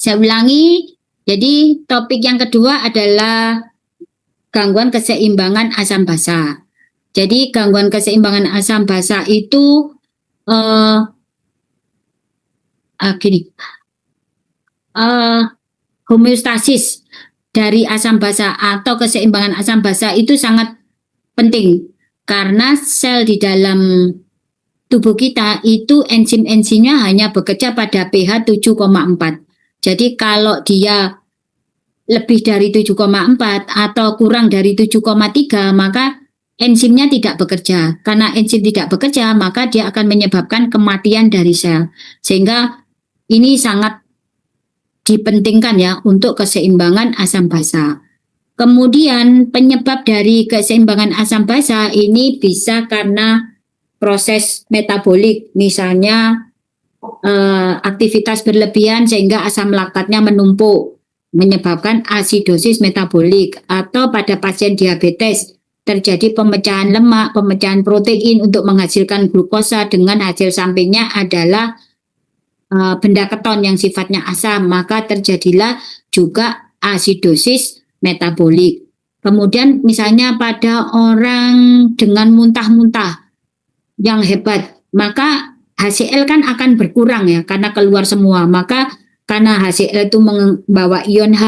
Saya ulangi, jadi topik yang kedua adalah gangguan keseimbangan asam basa. Jadi gangguan keseimbangan asam basa itu gini, homeostasis dari asam basa atau keseimbangan asam basa itu sangat penting karena sel di dalam tubuh kita itu enzim-enzimnya hanya bekerja pada pH 7,4. Jadi kalau dia lebih dari 7,4 atau kurang dari 7,3 maka enzimnya tidak bekerja. Karena enzim tidak bekerja maka dia akan menyebabkan kematian dari sel. Sehingga ini sangat dipentingkan ya untuk keseimbangan asam basa. Kemudian penyebab dari keseimbangan asam basa ini bisa karena proses metabolik, misalnya aktivitas berlebihan sehingga asam laktatnya menumpuk, menyebabkan asidosis metabolik, atau pada pasien diabetes terjadi pemecahan lemak, pemecahan protein untuk menghasilkan glukosa dengan hasil sampingnya adalah benda keton yang sifatnya asam, maka terjadilah juga asidosis metabolik. Kemudian misalnya pada orang dengan muntah-muntah yang hebat, maka HCl kan akan berkurang ya karena keluar semua. Maka karena HCl itu membawa ion H,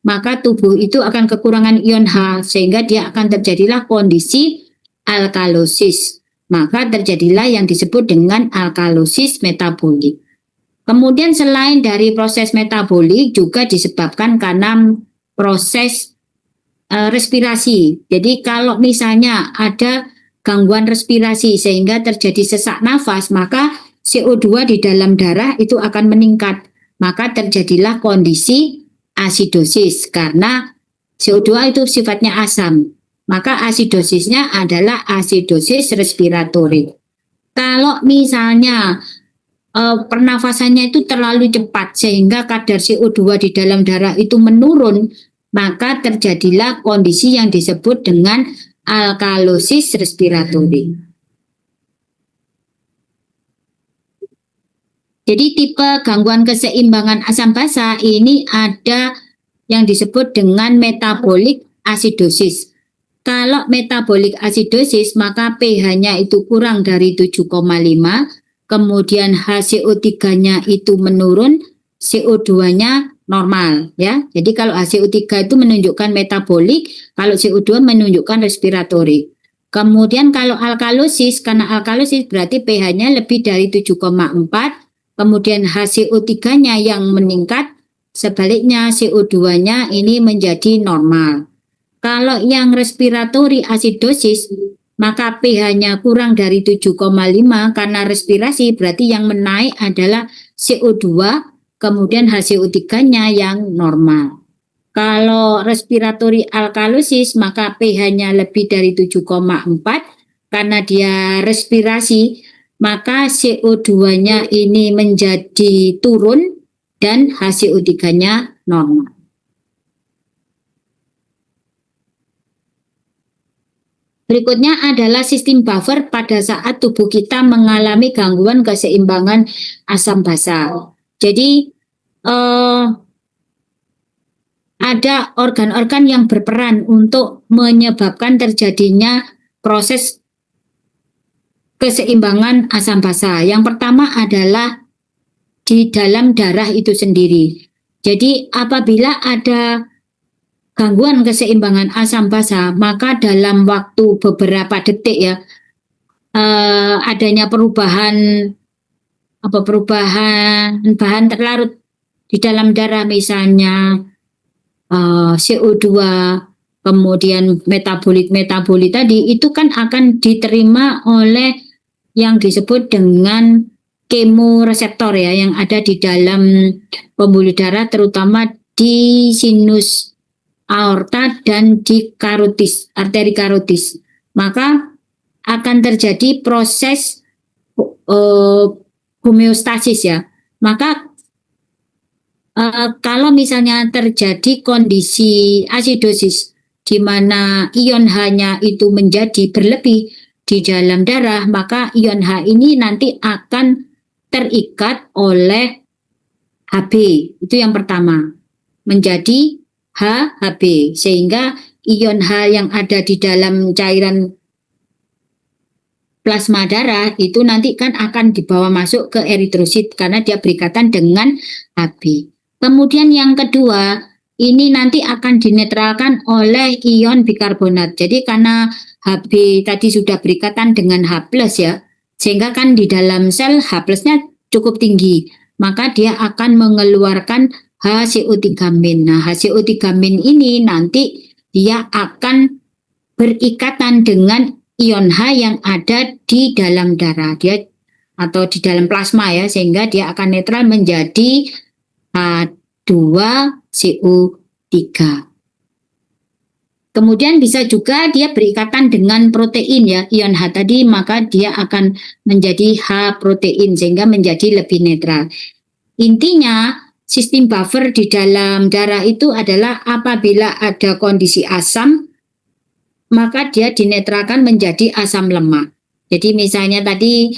maka tubuh itu akan kekurangan ion H sehingga dia akan terjadilah kondisi alkalosis. Maka terjadilah yang disebut dengan alkalosis metabolik. Kemudian selain dari proses metabolik juga disebabkan karena proses respirasi. Jadi kalau misalnya ada gangguan respirasi sehingga terjadi sesak nafas, maka CO2 di dalam darah itu akan meningkat. Maka terjadilah kondisi asidosis karena CO2 itu sifatnya asam. Maka asidosisnya adalah asidosis respiratori. Kalau misalnya pernafasannya itu terlalu cepat sehingga kadar CO2 di dalam darah itu menurun, maka terjadilah kondisi yang disebut dengan alkalosis respiratori. Jadi tipe gangguan keseimbangan asam basa ini ada yang disebut dengan metabolic acidosis. Kalau metabolic acidosis maka pH-nya itu kurang dari 7,5, kemudian HCO3-nya itu menurun, CO2-nya normal ya. Jadi kalau HCO3 itu menunjukkan metabolik, kalau CO2 menunjukkan respiratori. Kemudian kalau alkalosis, karena alkalosis berarti pH-nya lebih dari 7,4, kemudian HCO3-nya yang meningkat, sebaliknya CO2-nya ini menjadi normal. Kalau yang respiratori acidosis, maka pH-nya kurang dari 7,5 karena respirasi, berarti yang menaik adalah CO2, kemudian HCO3-nya yang normal. Kalau respiratori alkalosis, maka pH-nya lebih dari 7,4 karena dia respirasi, maka CO2-nya ini menjadi turun dan HCO3-nya normal. Berikutnya adalah sistem buffer pada saat tubuh kita mengalami gangguan keseimbangan asam basa. Jadi ada organ-organ yang berperan untuk menyebabkan terjadinya proses keseimbangan asam basa. Yang pertama adalah di dalam darah itu sendiri. Jadi apabila ada gangguan keseimbangan asam basa, maka dalam waktu beberapa detik ya adanya perubahan bahan terlarut di dalam darah, misalnya CO2, kemudian metabolit tadi itu kan akan diterima oleh yang disebut dengan kemoreseptor ya, yang ada di dalam pembuluh darah, terutama di sinus aorta dan di karotis, arteri karotis. Maka akan terjadi proses homeostasis ya. Maka kalau misalnya terjadi kondisi asidosis di mana ion H-nya itu menjadi berlebih di dalam darah, maka ion H ini nanti akan terikat oleh Hb, itu yang pertama, menjadi HHB, sehingga ion H yang ada di dalam cairan plasma darah itu nanti kan akan dibawa masuk ke eritrosit karena dia berikatan dengan Hb. Kemudian yang kedua, ini nanti akan dinetralkan oleh ion bikarbonat. Jadi karena Hb tadi sudah berikatan dengan H+, ya, sehingga kan di dalam sel H plusnya cukup tinggi, maka dia akan mengeluarkan HCO3-min. Nah, HCO3-min ini nanti dia akan berikatan dengan ion H yang ada di dalam darah dia atau di dalam plasma, ya, sehingga dia akan netral menjadi H2CO3. Kemudian bisa juga dia berikatan dengan protein, ya, ion H tadi, maka dia akan menjadi H protein sehingga menjadi lebih netral. Intinya sistem buffer di dalam darah itu adalah apabila ada kondisi asam, maka dia dinetralkan menjadi asam lemak. Jadi misalnya tadi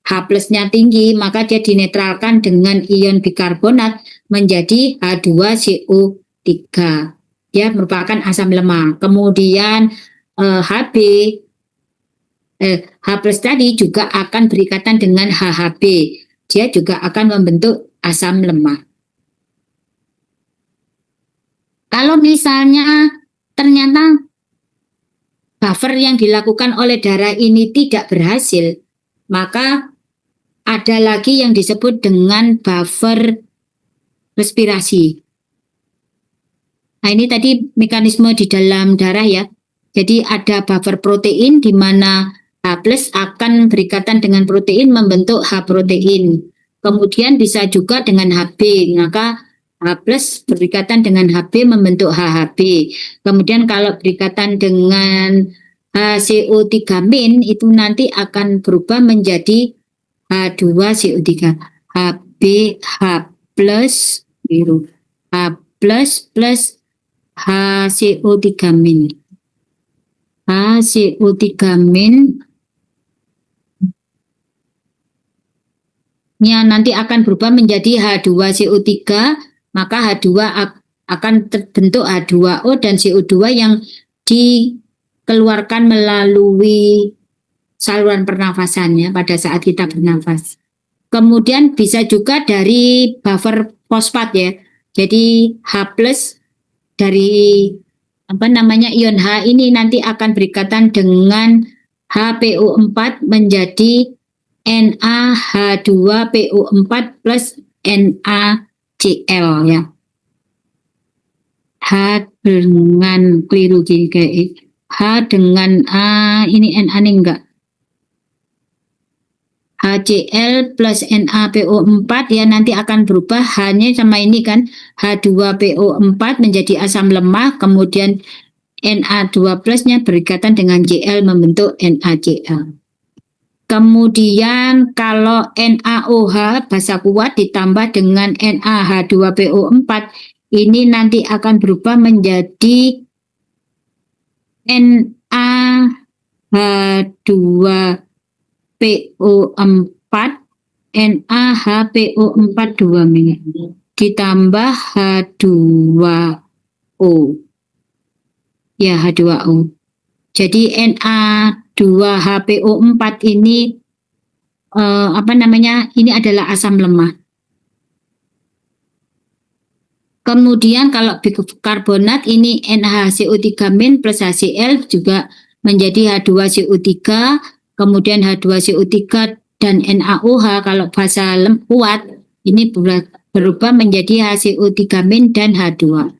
H plusnya tinggi, maka dia dinetralkan dengan ion bikarbonat menjadi H2CO3. Dia merupakan asam lemak. Kemudian Hb, H plus tadi juga akan berikatan dengan HHB. Dia juga akan membentuk asam lemak. Kalau misalnya ternyata buffer yang dilakukan oleh darah ini tidak berhasil, maka ada lagi yang disebut dengan buffer respirasi. Nah, ini tadi mekanisme di dalam darah, ya. Jadi ada buffer protein di mana H plus akan berikatan dengan protein membentuk H protein. Kemudian bisa juga dengan Hb, maka H plus berikatan dengan Hb membentuk HHB. Kemudian kalau berikatan dengan HCO3- itu nanti akan berubah menjadi H2CO3. Hb, H plus, biru. H plus plus HCO3-. HCO3- nya nanti akan berubah menjadi H2CO3, maka H2 akan terbentuk H2O dan CO2 yang dikeluarkan melalui saluran pernafasannya pada saat kita bernafas. Kemudian bisa juga dari buffer fosfat, ya. Jadi H plus dari ion H ini nanti akan berikatan dengan HPO4 menjadi NaH2PO4 plus NaCl, ya. H dengan keliru gini kayak H dengan A, ini Na nih enggak. HCl plus NaPO4, ya, nanti akan berubah H-nya sama ini kan H2PO4 menjadi asam lemak, kemudian Na2 plusnya berikatan dengan Cl membentuk NaCl. Kemudian kalau NaOH basa kuat ditambah dengan NaH2PO4, ini nanti akan berubah menjadi NaH2PO4 NaHPO4 2- ditambah H2O, ya, H2O. Jadi Na2HPO4 ini ini adalah asam lemak. Kemudian kalau bikarbonat ini NaHCO3- plus HCl juga menjadi H2CO3, kemudian H2CO3 dan NaOH kalau basa kuat ini berubah menjadi HCO3- dan H2.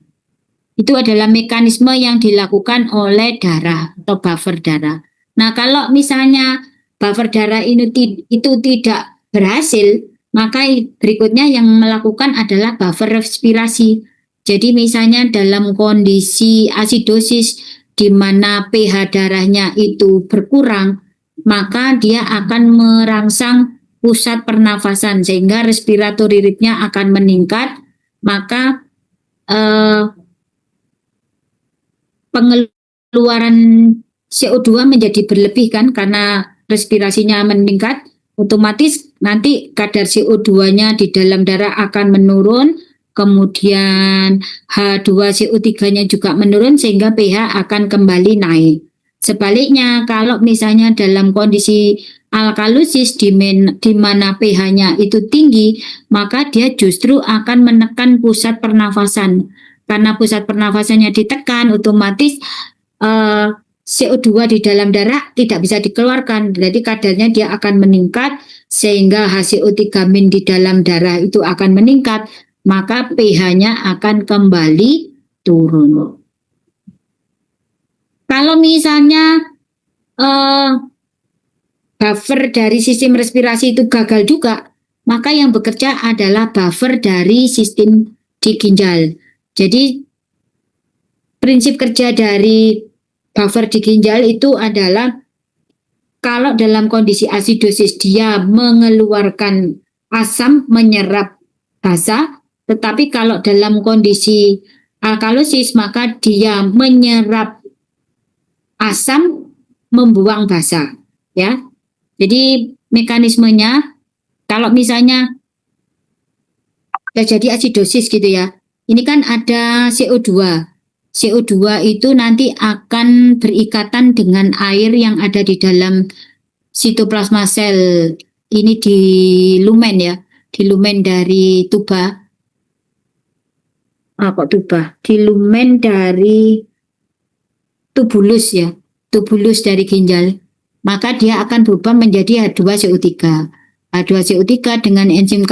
Itu adalah mekanisme yang dilakukan oleh darah atau buffer darah. Nah, kalau misalnya buffer darah itu tidak berhasil, maka berikutnya yang melakukan adalah buffer respirasi. Jadi misalnya dalam kondisi asidosis di mana pH darahnya itu berkurang, maka dia akan merangsang pusat pernafasan sehingga respiratory rate-nya akan meningkat, maka pengeluaran CO2 menjadi berlebih kan karena respirasinya meningkat, otomatis nanti kadar CO2-nya di dalam darah akan menurun, kemudian H2CO3-nya juga menurun sehingga pH akan kembali naik. Sebaliknya, kalau misalnya dalam kondisi alkalosis di mana pH-nya itu tinggi, maka dia justru akan menekan pusat pernafasan. Karena pusat pernafasannya ditekan, otomatis CO2 di dalam darah tidak bisa dikeluarkan. Jadi kadarnya dia akan meningkat sehingga HCO3- di dalam darah itu akan meningkat, maka pH-nya akan kembali turun. Kalau misalnya buffer dari sistem respirasi itu gagal juga, maka yang bekerja adalah buffer dari sistem di ginjal. Jadi prinsip kerja dari buffer di ginjal itu adalah kalau dalam kondisi asidosis dia mengeluarkan asam menyerap basa, tetapi kalau dalam kondisi alkalosis maka dia menyerap asam membuang basa, ya. Jadi mekanismenya kalau misalnya terjadi asidosis gitu ya, ini kan ada CO2. CO2 itu nanti akan berikatan dengan air yang ada di dalam sitoplasma sel. Ini di lumen ya, di lumen dari tuba. Kok tuba? Di lumen dari tubulus ya, tubulus dari ginjal. Maka dia akan berubah menjadi H2CO3. H2CO3 dengan enzim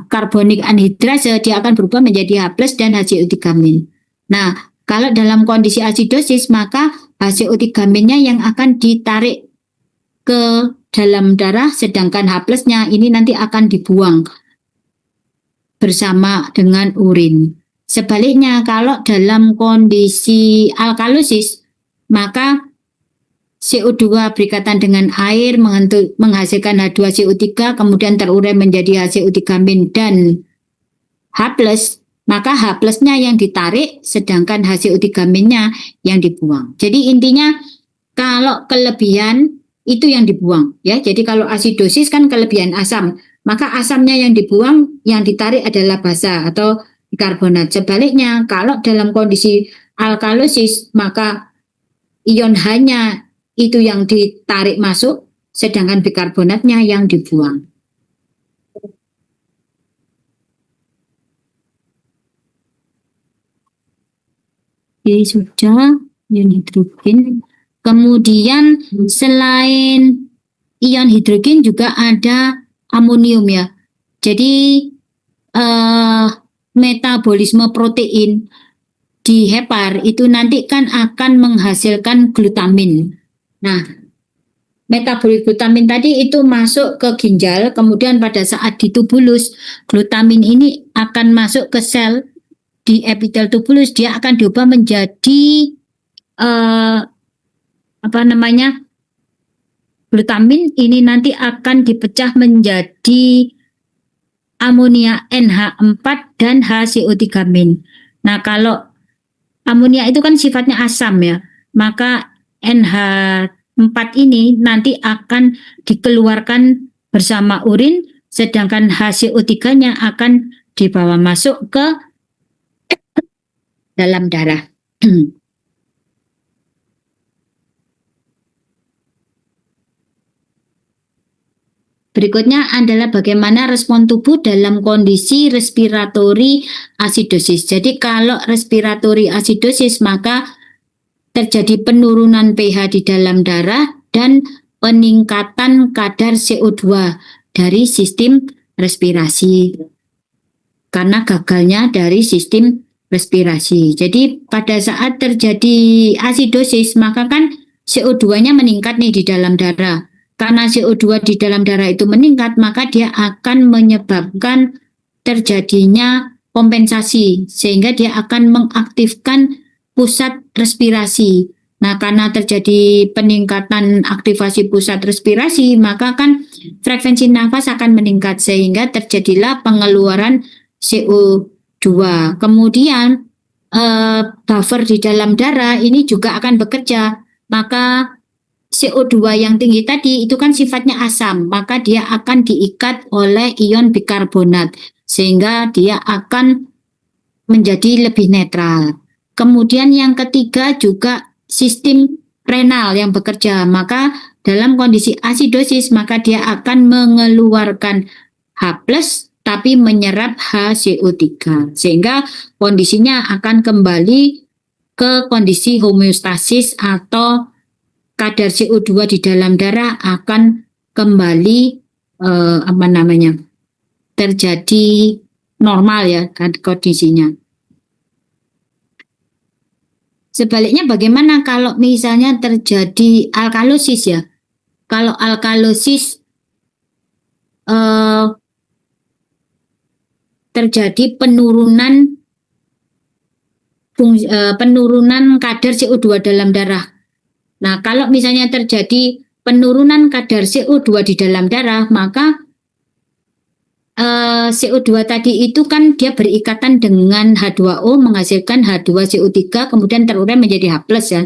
karbonik anhidrase dia akan berubah menjadi H+ dan HCO3-. Nah, kalau dalam kondisi asidosis maka HCO3-nya yang akan ditarik ke dalam darah sedangkan H+-nya ini nanti akan dibuang bersama dengan urin. Sebaliknya kalau dalam kondisi alkalosis maka CO2 berikatan dengan air menghasilkan H2CO3 kemudian terurai menjadi HCO3- dan H+, maka H+-nya yang ditarik sedangkan HCO3-nya yang dibuang. Jadi intinya kalau kelebihan itu yang dibuang ya. Jadi kalau asidosis kan kelebihan asam, maka asamnya yang dibuang, yang ditarik adalah basa atau bikarbonat. Sebaliknya kalau dalam kondisi alkalosis maka ion H-nya itu yang ditarik masuk, sedangkan bikarbonatnya yang dibuang. Jadi sudah ion hidrogen. Kemudian selain ion hidrogen juga ada amonium ya. Jadi metabolisme protein di hepar itu nanti kan akan menghasilkan glutamin. Nah, metabolit glutamin tadi itu masuk ke ginjal, kemudian pada saat di tubulus, glutamin ini akan masuk ke sel di epitel tubulus, dia akan diubah menjadi glutamin ini nanti akan dipecah menjadi amonia NH4 dan HCO3-. Nah, kalau amonia itu kan sifatnya asam ya, maka NH4 ini nanti akan dikeluarkan bersama urin, sedangkan HCO3-nya akan dibawa masuk ke dalam darah. Berikutnya adalah bagaimana respon tubuh dalam kondisi respiratory acidosis. Jadi kalau respiratory acidosis maka terjadi penurunan pH di dalam darah dan peningkatan kadar CO2 dari sistem respirasi karena gagalnya dari sistem respirasi. Jadi pada saat terjadi asidosis maka kan CO2-nya meningkat nih di dalam darah. Karena CO2 di dalam darah itu meningkat maka dia akan menyebabkan terjadinya kompensasi sehingga dia akan mengaktifkan pusat respirasi. Nah, karena terjadi peningkatan aktivasi pusat respirasi, maka kan frekuensi nafas akan meningkat sehingga terjadilah pengeluaran CO2. Kemudian buffer di dalam darah ini juga akan bekerja, maka CO2 yang tinggi tadi itu kan sifatnya asam, maka dia akan diikat oleh ion bikarbonat sehingga dia akan menjadi lebih netral. Kemudian yang ketiga juga sistem renal yang bekerja, maka dalam kondisi asidosis maka dia akan mengeluarkan H+ tapi menyerap HCO3 sehingga kondisinya akan kembali ke kondisi homeostasis atau kadar CO2 di dalam darah akan kembali terjadi normal ya kondisinya. Sebaliknya bagaimana kalau misalnya terjadi alkalosis ya? Kalau alkalosis terjadi penurunan kadar CO2 dalam darah. Nah, kalau misalnya terjadi penurunan kadar CO2 di dalam darah, maka CO2 tadi itu kan dia berikatan dengan H2O menghasilkan H2CO3 kemudian terurai menjadi H+ ya.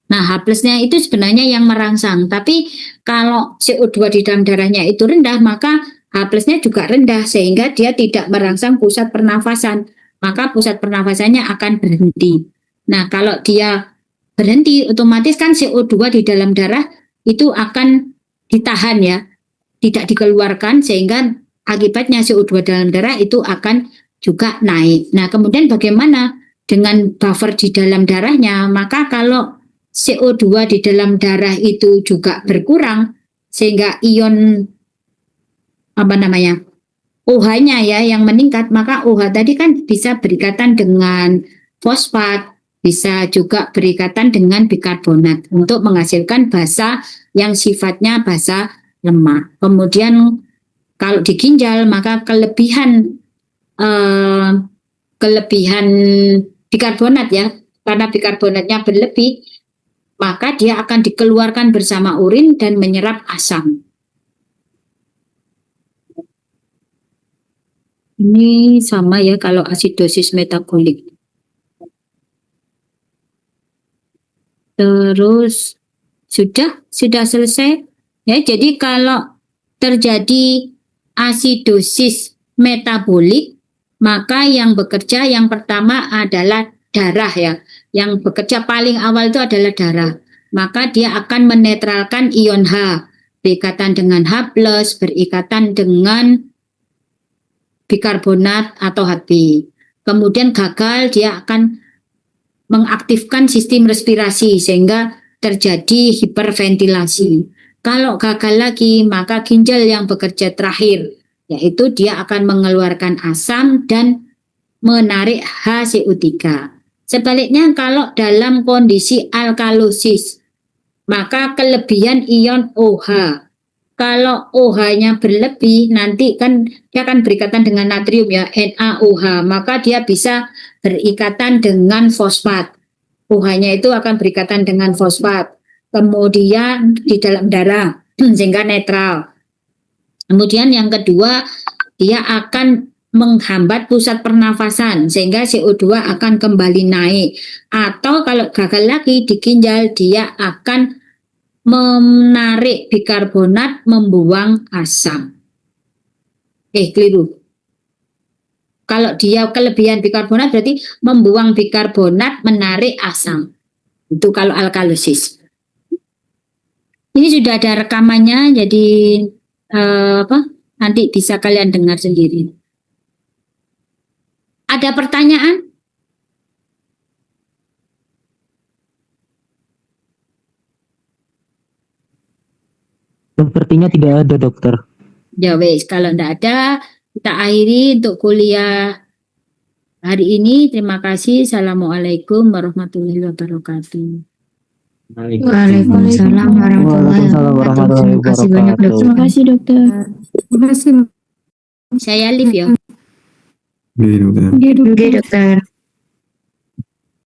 Nah, H+-nya itu sebenarnya yang merangsang, tapi kalau CO2 di dalam darahnya itu rendah, maka H+-nya juga rendah sehingga dia tidak merangsang pusat pernafasan, maka pusat pernafasannya akan berhenti. Nah, kalau dia berhenti, otomatis kan CO2 di dalam darah itu akan ditahan ya, tidak dikeluarkan sehingga akibatnya CO2 dalam darah itu akan juga naik. Nah, kemudian bagaimana dengan buffer di dalam darahnya? Maka kalau CO2 di dalam darah itu juga berkurang sehingga ion OH-nya ya yang meningkat, maka OH tadi kan bisa berikatan dengan fosfat, bisa juga berikatan dengan bikarbonat untuk menghasilkan basa yang sifatnya basa lemah. Kemudian kalau di ginjal maka kelebihan bikarbonat ya, karena bikarbonatnya berlebih, maka dia akan dikeluarkan bersama urin dan menyerap asam. Ini sama ya kalau asidosis metabolik. Terus sudah selesai ya. Jadi kalau terjadi asidosis metabolik, maka yang bekerja yang pertama adalah darah ya. Yang bekerja paling awal itu adalah darah. Maka dia akan menetralkan ion H, berikatan dengan H+, berikatan dengan bikarbonat atau Hb. Kemudian gagal, dia akan mengaktifkan sistem respirasi sehingga terjadi hiperventilasi. Kalau gagal lagi, maka ginjal yang bekerja terakhir, yaitu dia akan mengeluarkan asam dan menarik HCO3. Sebaliknya kalau dalam kondisi alkalosis, maka kelebihan ion OH. Kalau OH-nya berlebih, nanti kan dia akan berikatan dengan natrium ya, NaOH, maka dia bisa berikatan dengan fosfat. OH-nya itu akan berikatan dengan fosfat. Kemudian di dalam darah, sehingga netral. Kemudian yang kedua, dia akan menghambat pusat pernafasan, sehingga CO2 akan kembali naik. Atau kalau gagal lagi di ginjal, dia akan menarik bikarbonat, membuang asam. Keliru. Kalau dia kelebihan bikarbonat berarti membuang bikarbonat, menarik asam. Itu kalau alkalosis. Ini sudah ada rekamannya, jadi nanti bisa kalian dengar sendiri. Ada pertanyaan? Sepertinya tidak ada, dokter. Ya wes, kalau tidak ada, kita akhiri untuk kuliah hari ini. Terima kasih. Assalamualaikum warahmatullahi wabarakatuh. Waalaikumsalam warahmatullahi wabarakatuh. Terima kasih banyak, dokter. Terima kasih, dokter. Terima kasih. Saya live ya. Oke, dokter. Oke, dokter.